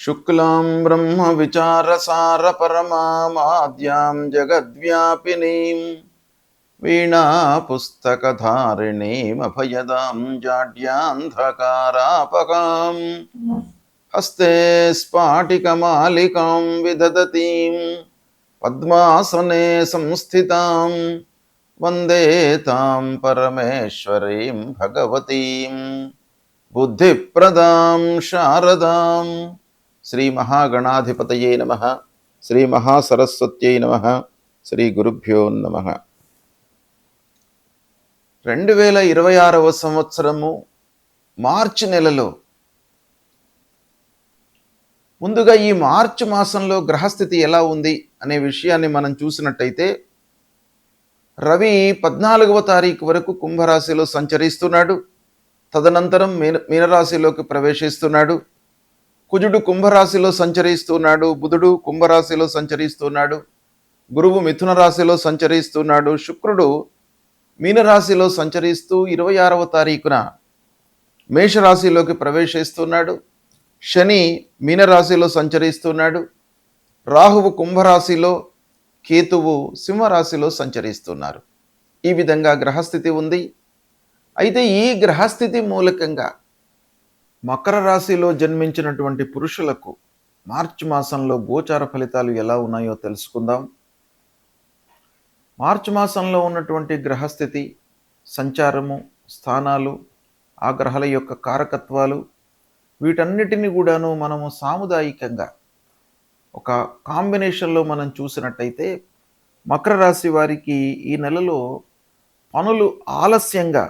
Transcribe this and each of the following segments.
శుక్లాం బ్రహ్మ విచారసార పరమాద్యాం జగద్వ్యాపినీం వీణా పుస్తకధారిణీం అభయదాం జాడ్యాంధకారాపకాం హస్తే స్ఫాటికమాలికాం విదదతీం పద్మాసనే సంస్థితాం వందే తాం పరమేశ్వరీం భగవతీం బుద్ధిప్రదాం శారదాం. శ్రీ మహాగణాధిపతయే నమః. శ్రీ మహాసరస్వత్యై నమః. శ్రీ గురుభ్యో నమః. 2026వ సంవత్సరము మార్చి నెలలో, ముందుగా ఈ మార్చి మాసంలో గ్రహస్థితి ఎలా ఉంది అనే విషయాన్ని మనం చూసినట్టయితే, రవి 14వ తారీఖు వరకు కుంభరాశిలో సంచరిస్తున్నాడు. తదనంతరం మీనరాశిలోకి ప్రవేశిస్తున్నాడు. కుజుడు కుంభరాశిలో సంచరిస్తున్నాడు. బుధుడు కుంభరాశిలో సంచరిస్తున్నాడు. గురువు మిథున రాశిలో సంచరిస్తున్నాడు. శుక్రుడు మీనరాశిలో సంచరిస్తూ 26వ తారీఖున మేషరాశిలోకి ప్రవేశిస్తున్నాడు. శని మీనరాశిలో సంచరిస్తున్నాడు. రాహువు కుంభరాశిలో, కేతువు సింహరాశిలో సంచరిస్తున్నారు. ఈ విధంగా గ్రహస్థితి ఉంది. అయితే ఈ గ్రహస్థితి మూలకంగా మకర రాశిలో జన్మించినటువంటి పురుషులకు మార్చి మాసంలో గోచార ఫలితాలు ఎలా ఉన్నాయో తెలుసుకుందాం. మార్చి మాసంలో ఉన్నటువంటి గ్రహస్థితి, సంచారము, స్థానాలు, ఆ గ్రహాల యొక్క కారకత్వాలు, వీటన్నిటిని కూడాను మనము సాముదాయికంగా ఒక కాంబినేషన్లో మనం చూసినట్టయితే, మకర రాశి వారికి ఈ నెలలో పనులు ఆలస్యంగా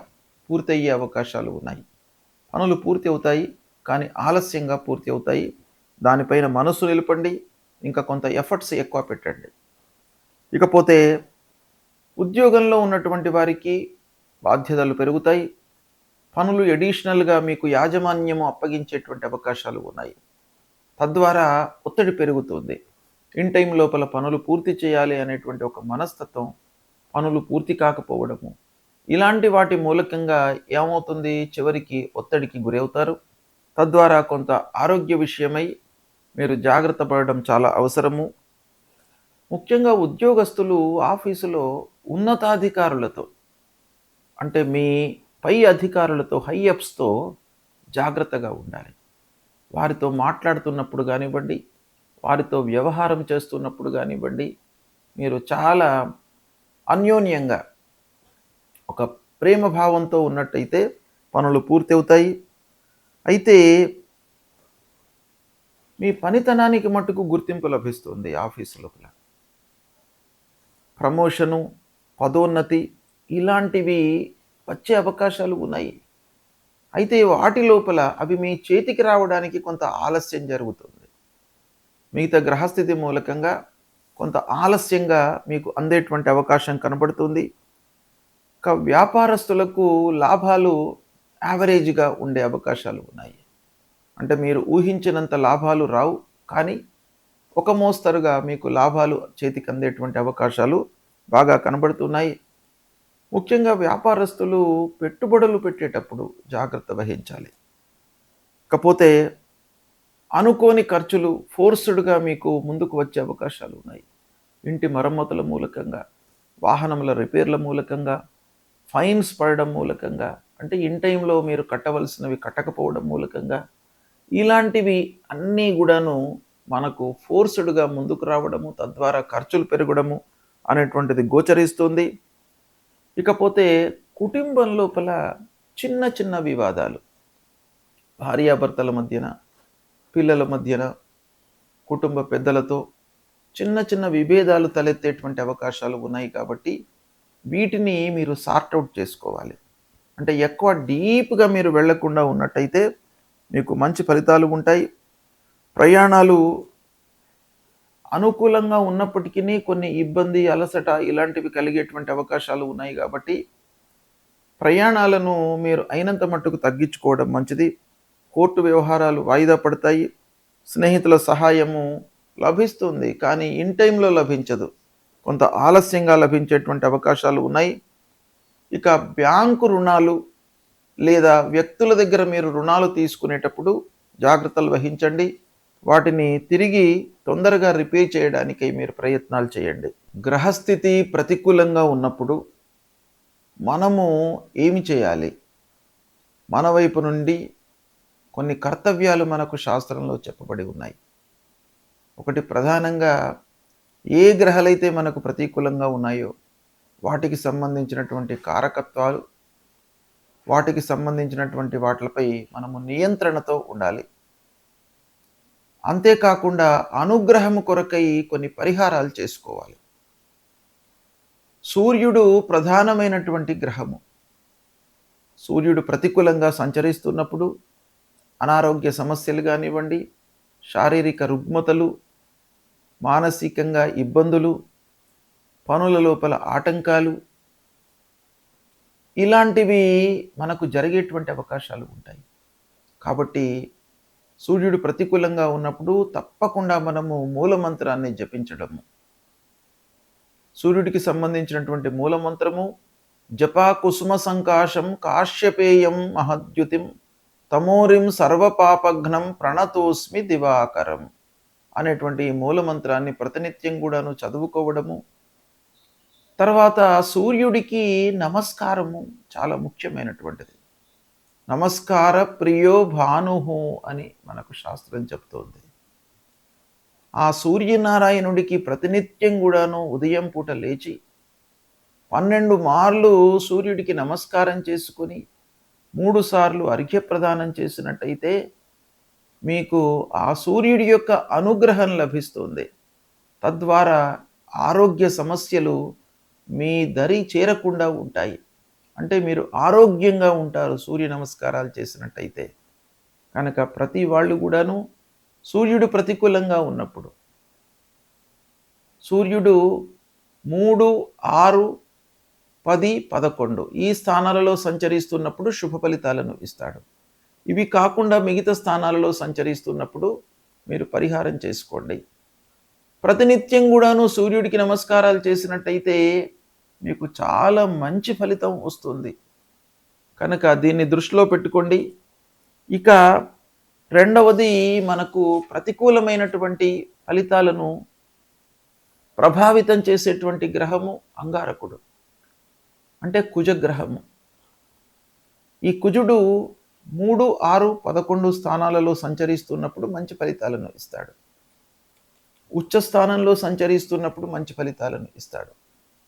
పూర్తయ్యే అవకాశాలు ఉన్నాయి. పనులు పూర్తి అవుతాయి, కానీ ఆలస్యంగా పూర్తి అవుతాయి. దానిపైన మనసు నిలపండి, ఇంకా కొంత ఎఫర్ట్స్ ఎక్కువ పెట్టండి. ఇకపోతే ఉద్యోగంలో ఉన్నటువంటి వారికి బాధ్యతలు పెరుగుతాయి. పనులు ఎడిషనల్గా మీకు యాజమాన్యము అప్పగించేటువంటి అవకాశాలు ఉన్నాయి. తద్వారా ఒత్తిడి పెరుగుతుంది. ఇన్ టైం లోపల పనులు పూర్తి చేయాలి అనేటువంటి ఒక మనస్తత్వం, పనులు పూర్తి కాకపోవడము, ఇలాంటి వాటి మూలకంగా ఏమవుతుంది, చివరికి ఒత్తిడికి గురవుతారు. తద్వారా కొంత ఆరోగ్య విషయమై మీరు జాగ్రత్త పడడం చాలా అవసరము. ముఖ్యంగా ఉద్యోగస్తులు ఆఫీసులో ఉన్నతాధికారులతో, అంటే మీ పై అధికారులతో, హైఅప్స్తో జాగ్రత్తగా ఉండాలి. వారితో మాట్లాడుతున్నప్పుడు కానివ్వండి, వారితో వ్యవహారం చేస్తున్నప్పుడు కానివ్వండి, మీరు చాలా అన్యోన్యంగా ఒక ప్రేమ భావంతో ఉన్నట్టయితే పనులు పూర్తి అవుతాయి. అయితే మీ పనితనానికి మట్టుకు గుర్తింపు లభిస్తుంది. ఆఫీసు లోపల ప్రమోషను, పదోన్నతి ఇలాంటివి వచ్చే అవకాశాలు ఉన్నాయి. అయితే వాటి లోపల అవి మీ చేతికి రావడానికి కొంత ఆలస్యం జరుగుతుంది. మిగతా గ్రహస్థితి మూలకంగా కొంత ఆలస్యంగా మీకు అందేటువంటి అవకాశం కనబడుతుంది. వ్యాపారస్తులకు లాభాలు యావరేజ్గా ఉండే అవకాశాలు ఉన్నాయి. అంటే మీరు ఊహించినంత లాభాలు రావు, కానీ ఒక మోస్తరుగా మీకు లాభాలు చేతికి అందేటువంటి అవకాశాలు బాగా కనబడుతున్నాయి. ముఖ్యంగా వ్యాపారస్తులు పెట్టుబడులు పెట్టేటప్పుడు జాగ్రత్త వహించాలి. ఇకపోతే అనుకోని ఖర్చులు ఫోర్స్డ్గా మీకు ముందుకు వచ్చే అవకాశాలు ఉన్నాయి. ఇంటి మరమ్మతుల మూలకంగా, వాహనముల రిపేర్ల మూలకంగా, ఫైన్స్ పడడం మూలకంగా, అంటే ఇన్ టైంలో మీరు కట్టవలసినవి కట్టకపోవడం మూలకంగా, ఇలాంటివి అన్నీ కూడాను మనకు ఫోర్స్డ్గా ముందుకు రావడము, తద్వారా ఖర్చులు పెరగడము అనేటువంటిది గోచరిస్తుంది. ఇకపోతే కుటుంబం లోపల చిన్న చిన్న వివాదాలు, భార్యాభర్తల మధ్యన, పిల్లల మధ్యన, కుటుంబ పెద్దలతో చిన్న చిన్న విభేదాలు తలెత్తేటువంటి అవకాశాలు ఉన్నాయి. కాబట్టి వీటిని మీరు సార్ట్అవుట్ చేసుకోవాలి. అంటే ఎక్కువ డీప్గా మీరు వెళ్లకుండా ఉన్నట్టయితే మీకు మంచి ఫలితాలు ఉంటాయి. ప్రయాణాలు అనుకూలంగా ఉన్నప్పటికీ కొన్ని ఇబ్బంది, అలసట ఇలాంటివి కలిగేటువంటి అవకాశాలు ఉన్నాయి. కాబట్టి ప్రయాణాలను మీరు అయినంత మట్టుకు తగ్గించుకోవడం మంచిది. కోర్టు వ్యవహారాలు వాయిదా పడతాయి. స్నేహితుల సహాయము లభిస్తుంది, కానీ ఇన్ టైంలో లభించదు, కొంత ఆలస్యంగా లభించేటువంటి అవకాశాలు ఉన్నాయి. ఇక బ్యాంకు రుణాలు లేదా వ్యక్తుల దగ్గర మీరు రుణాలు తీసుకునేటప్పుడు జాగ్రత్తలు వహించండి. వాటిని తిరిగి తొందరగా రిపేర్ చేయడానికై మీరు ప్రయత్నాలు చేయండి. గ్రహస్థితి ప్రతికూలంగా ఉన్నప్పుడు మనము ఏమి చేయాలి? మన వైపు నుండి కొన్ని కర్తవ్యాలు మనకు శాస్త్రంలో చెప్పబడి ఉన్నాయి. ఒకటి ప్రధానంగా ఏ గ్రహాలైతే మనకు ప్రతికూలంగా ఉన్నాయో వాటికి సంబంధించినటువంటి కారకత్వాలు, వాటికి సంబంధించినటువంటి వాటిపై మనము నియంత్రణతో ఉండాలి. అంతేకాకుండా అనుగ్రహము కొరకై కొన్ని పరిహారాలు చేసుకోవాలి. సూర్యుడు ప్రధానమైనటువంటి గ్రహము. సూర్యుడు ప్రతికూలంగా సంచరిస్తున్నప్పుడు అనారోగ్య సమస్యలు కానివ్వండి, శారీరక రుగ్మతలు, మానసికంగా ఇబ్బందులు, పనుల లోపల ఆటంకాలు, ఇలాంటివి మనకు జరిగేటువంటి అవకాశాలు ఉంటాయి. కాబట్టి సూర్యుడు ప్రతికూలంగా ఉన్నప్పుడు తప్పకుండా మనము మూలమంత్రాన్ని జపించడము. సూర్యుడికి సంబంధించినటువంటి మూలమంత్రము జపా కుసుమ సంకాశం కాశ్యపేయం మహద్యుతిం తమోరిం సర్వపాపఘ్నం ప్రణతోస్మి దివాకరం అనేటువంటి మూలమంత్రాన్ని ప్రతినిత్యం కూడాను చదువుకోవడము. తర్వాత సూర్యుడికి నమస్కారము చాలా ముఖ్యమైనటువంటిది. నమస్కార ప్రియో భానుహు అని మనకు శాస్త్రం చెప్తోంది. ఆ సూర్యనారాయణుడికి ప్రతినిత్యం కూడాను ఉదయం పూట లేచి 12 మార్లు సూర్యుడికి నమస్కారం చేసుకుని 3 సార్లు అర్ఘ్యప్రదానం చేసినట్టయితే మీకు ఆ సూర్యుడి యొక్క అనుగ్రహం లభిస్తుంది. తద్వారా ఆరోగ్య సమస్యలు మీ దరి చేరకుండా ఉంటాయి. అంటే మీరు ఆరోగ్యంగా ఉంటారు సూర్య నమస్కారాలు చేసినట్టయితే. కనుక ప్రతి వాళ్ళు కూడాను సూర్యుడు ప్రతికూలంగా ఉన్నప్పుడు, సూర్యుడు 3, 6, 10, 11 ఈ స్థానాలలో సంచరిస్తున్నప్పుడు శుభ ఫలితాలను ఇస్తాడు. ఇవి కాకుండా మిగతా స్థానాలలో సంచరిస్తున్నప్పుడు మీరు పరిహారం చేసుకోండి. ప్రతినిత్యం కూడాను సూర్యుడికి నమస్కారాలు చేసినట్టయితే మీకు చాలా మంచి ఫలితం వస్తుంది. కనుక దీన్ని దృష్టిలో పెట్టుకోండి. ఇక రెండవది, మనకు ప్రతికూలమైనటువంటి ఫలితాలను ప్రభావితం చేసేటువంటి గ్రహము అంగారకుడు, అంటే కుజగ్రహము. ఈ కుజుడు 3, 6, 11 స్థానాలలో సంచరిస్తున్నప్పుడు మంచి ఫలితాలను ఇస్తాడు. ఉచ్చ స్థానంలో సంచరిస్తున్నప్పుడు మంచి ఫలితాలను ఇస్తాడు.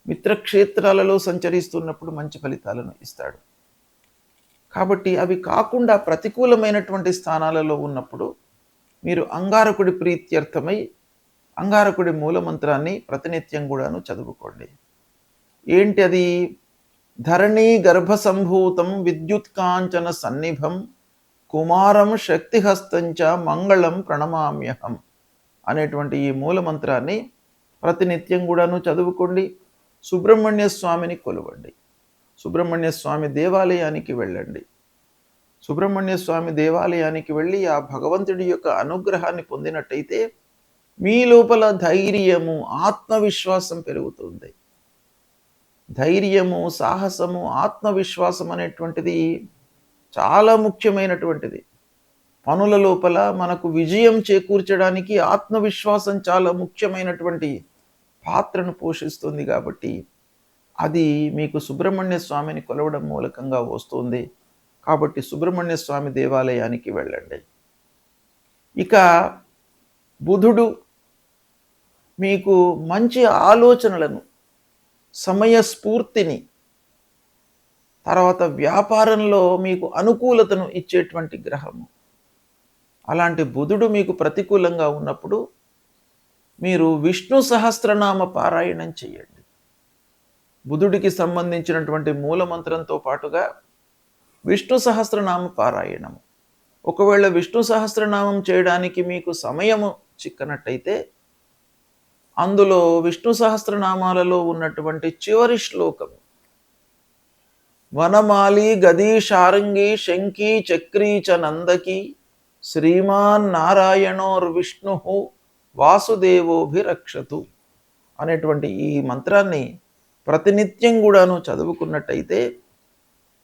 మిత్రక్షేత్రాలలో సంచరిస్తున్నప్పుడు మంచి ఫలితాలను ఇస్తాడు. కాబట్టి అవి కాకుండా ప్రతికూలమైనటువంటి స్థానాలలో ఉన్నప్పుడు మీరు అంగారకుడి ప్రీత్యర్థమై అంగారకుడి మూలమంత్రాన్ని ప్రతినిత్యం కూడాను చదువుకోండి. ఏంటి అది? ధరణీ గర్భసంభూతం విద్యుత్కాంచన సన్నిభం కుమారం శక్తిహస్తంచ మంగళం ప్రణమామ్యహం అనేటువంటి ఈ మూలమంత్రాన్ని ప్రతినిత్యం కూడాను చదువుకోండి. సుబ్రహ్మణ్య స్వామిని కొలవండి. సుబ్రహ్మణ్య స్వామి దేవాలయానికి వెళ్ళండి. సుబ్రహ్మణ్య స్వామి దేవాలయానికి వెళ్ళి ఆ భగవంతుడి యొక్క అనుగ్రహాన్ని పొందినట్టయితే మీ లోపల ధైర్యము, ఆత్మవిశ్వాసం పెరుగుతుంది. ధైర్యము, సాహసము, ఆత్మవిశ్వాసం అనేటువంటిది చాలా ముఖ్యమైనటువంటిది. పనుల లోపల మనకు విజయం చేకూర్చడానికి ఆత్మవిశ్వాసం చాలా ముఖ్యమైనటువంటి పాత్రను పోషిస్తుంది. కాబట్టి అది మీకు సుబ్రహ్మణ్య స్వామిని కొలవడం మూలకంగా వస్తుంది. కాబట్టి సుబ్రహ్మణ్య స్వామి దేవాలయానికి వెళ్ళండి. ఇక బుధుడు మీకు మంచి ఆలోచనలను, సమయస్ఫూర్తిని, తర్వాత వ్యాపారంలో మీకు అనుకూలతను ఇచ్చేటువంటి గ్రహము. అలాంటి బుధుడు మీకు ప్రతికూలంగా ఉన్నప్పుడు మీరు విష్ణు సహస్రనామ పారాయణం చేయండి. బుధుడికి సంబంధించినటువంటి మూలమంత్రంతో పాటుగా విష్ణు సహస్రనామ పారాయణము. ఒకవేళ విష్ణు సహస్రనామం చేయడానికి మీకు సమయము చిక్కనట్టయితే అందులో విష్ణు సహస్రనామాలలో ఉన్నటువంటి చివరి శ్లోకము వనమాలి గదీ శారంగి శంఖీ చక్రీ చ నందకి శ్రీమాన్ నారాయణోర్విష్ణు వాసుదేవోభిరక్షతు అనేటువంటి ఈ మంత్రాన్ని ప్రతినిత్యం కూడాను చదువుకున్నట్టయితే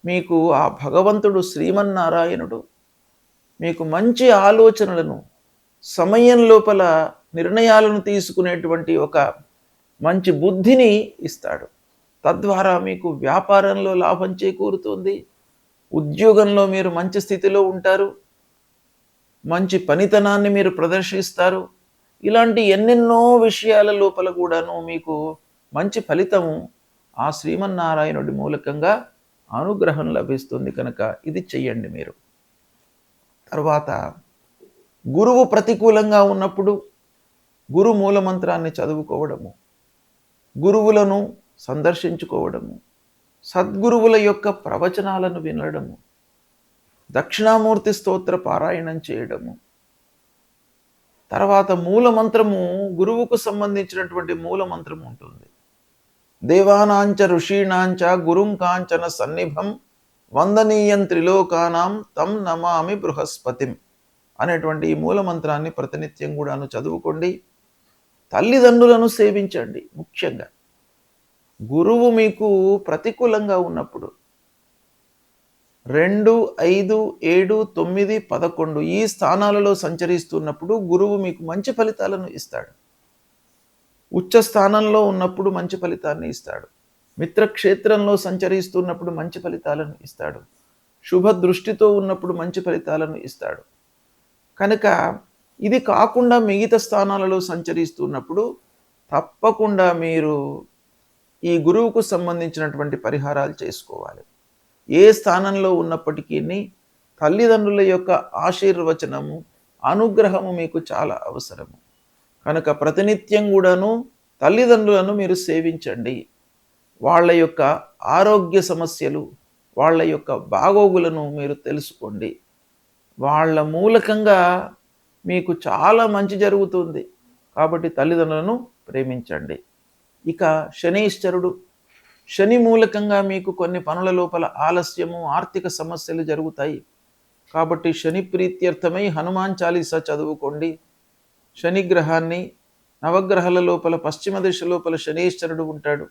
మీకు ఆ భగవంతుడు శ్రీమన్నారాయణుడు మీకు మంచి ఆలోచనలను, సమయం లోపల నిర్ణయాలను తీసుకునేటువంటి ఒక మంచి బుద్ధిని ఇస్తాడు. తద్వారా మీకు వ్యాపారంలో లాభం చేకూరుతుంది. ఉద్యోగంలో మీరు మంచి స్థితిలో ఉంటారు. మంచి పనితనాన్ని మీరు ప్రదర్శిస్తారు. ఇలాంటి ఎన్నెన్నో విషయాల లోపల కూడాను మీకు మంచి ఫలితము ఆ శ్రీమన్నారాయణుడి మూలకంగా అనుగ్రహం లభిస్తుంది కనుక ఇది చెయ్యండి మీరు. తర్వాత గురువు ప్రతికూలంగా ఉన్నప్పుడు గురు మూలమంత్రాన్ని చదువుకోవడము, గురువులను సందర్శించుకోవడము, సద్గురువుల యొక్క ప్రవచనాలను వినడము, దక్షిణామూర్తి స్తోత్ర పారాయణం చేయడము, తర్వాత మూలమంత్రము గురువుకు సంబంధించినటువంటి మూలమంత్రం ఉంటుంది. దేవానాంచ ఋషీణాంచ గురుం కాంచన సన్నిభం వందనీయం త్రిలోకానాం తం నమామి బృహస్పతిం అనేటువంటి ఈ మూలమంత్రాన్ని ప్రతినిత్యం కూడాను చదువుకోండి. తల్లిదండ్రులను సేవించండి. ముఖ్యంగా గురువు మీకు ప్రతికూలంగా ఉన్నప్పుడు 2, 5, 7, 9, 11 ఈ స్థానాలలో సంచరిస్తున్నప్పుడు గురువు మీకు మంచి ఫలితాలను ఇస్తాడు. ఉచ్చ స్థానంలో ఉన్నప్పుడు మంచి ఫలితాన్ని ఇస్తాడు. మిత్రక్షేత్రంలో సంచరిస్తున్నప్పుడు మంచి ఫలితాలను ఇస్తాడు. శుభ దృష్టితో ఉన్నప్పుడు మంచి ఫలితాలను ఇస్తాడు. కనుక ఇది కాకుండా మిగతా స్థానాలలో సంచరిస్తున్నప్పుడు తప్పకుండా మీరు ఈ గురువుకు సంబంధించినటువంటి పరిహారాలు చేసుకోవాలి. ఏ స్థానంలో ఉన్నప్పటికీ తల్లిదండ్రుల యొక్క ఆశీర్వచనము, అనుగ్రహము మీకు చాలా అవసరము. కనుక ప్రతినిత్యం కూడాను తల్లిదండ్రులను మీరు సేవించండి. వాళ్ళ యొక్క ఆరోగ్య సమస్యలు, వాళ్ళ యొక్క బాగోగులను మీరు తెలుసుకోండి. వాళ్ళ మూలకంగా మీకు చాలా మంచి జరుగుతుంది. కాబట్టి తల్లిదండ్రులను ప్రేమించండి. ఇక శనీశ్వరుడు, శని మూలకంగా మీకు కొన్ని పనుల లోపల ఆలస్యము, ఆర్థిక సమస్యలు జరుగుతాయి. కాబట్టి శని ప్రీత్యర్థమై హనుమాన్ చాలీసా చదువుకోండి. శనిగ్రహాన్ని నవగ్రహాల లోపల పశ్చిమ దిశ లోపల శనీశ్వరుడు ఉంటాడు.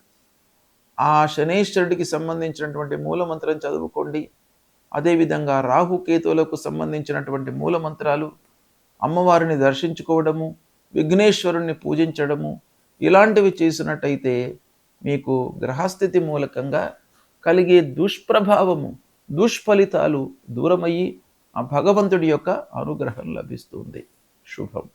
ఆ శనీశ్వరుడికి సంబంధించినటువంటి మూలమంత్రం చదువుకోండి. అదేవిధంగా రాహుకేతువులకు సంబంధించినటువంటి మూలమంత్రాలు, అమ్మవారిని దర్శించుకోవడము, విఘ్నేశ్వరుణ్ణి పూజించడము ఇలాంటివి చేసినట్టయితే మీకు గ్రహస్థితి మూలకంగా కలిగే దుష్ప్రభావము, దుష్ఫలితాలు దూరమయ్యి ఆ భగవంతుడి యొక్క అనుగ్రహం లభిస్తుంది. శుభం.